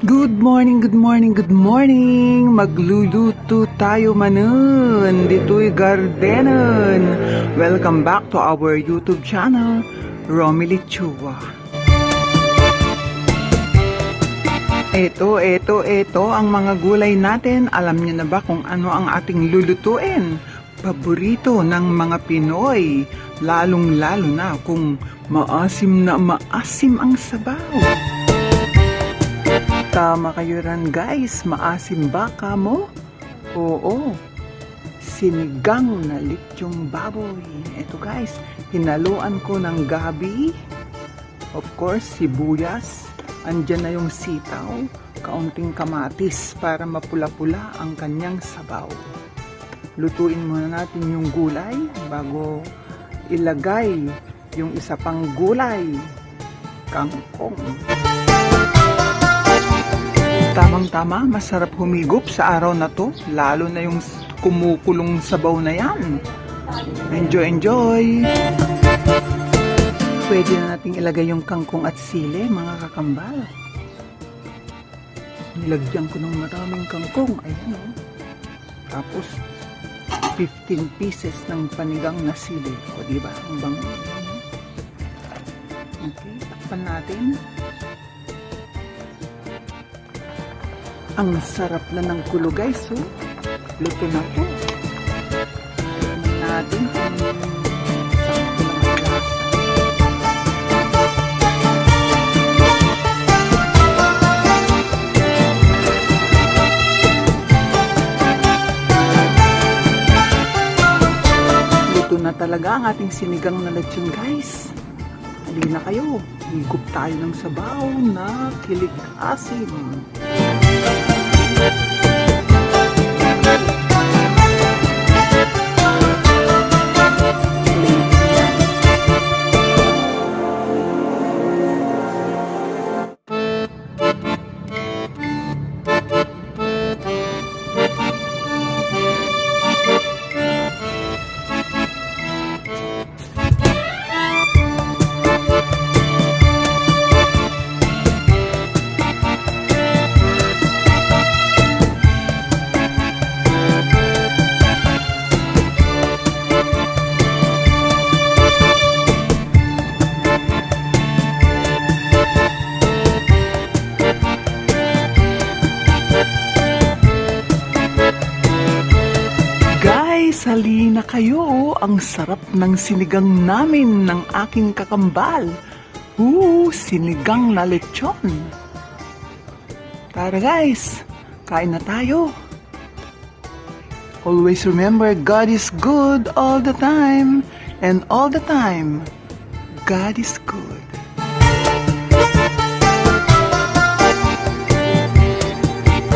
Good morning, good morning, good morning. Magluluto tayo manon. Dito'y gardenon. Welcome back to our YouTube channel, Romily Chua. Ito ang mga gulay natin. Alam niyo na ba kung ano ang ating lulutuin? Paborito ng mga Pinoy, lalong-lalo na kung maasim na maasim ang sabaw. Tama kayo ran guys, maasim ba kamo? Oo, sinigang na lechong baboy. Ito guys, hinaluan ko ng gabi, of course sibuyas, andyan na yung sitaw, kaunting kamatis para mapula-pula ang kanyang sabaw. Lutuin muna natin yung gulay bago ilagay yung isa pang gulay, kangkong. Tamang-tama, masarap humigop sa araw na to, lalo na yung kumukulong sabaw na yan. Enjoy, enjoy! Pwede na nating ilagay yung kangkong at sili, mga kakambal. Nilagyan ko ng maraming kangkong, ayan o. Tapos, 15 pieces ng panigang na sili. O diba, ang bango. Okay, takpan natin. Ang sarap na ng kulo guys, oh. Luto na po. Tignan natin kung sakto lang ang lasa. Luto na talaga ang ating sinigang na lechon guys. Halina kayo, higop tayo ng sabaw na kilig asim. Halina kayo, ang sarap ng sinigang namin ng aking kakambal. Sinigang na lechon. Tara guys, kain na tayo. Always remember, God is good all the time. And all the time, God is good.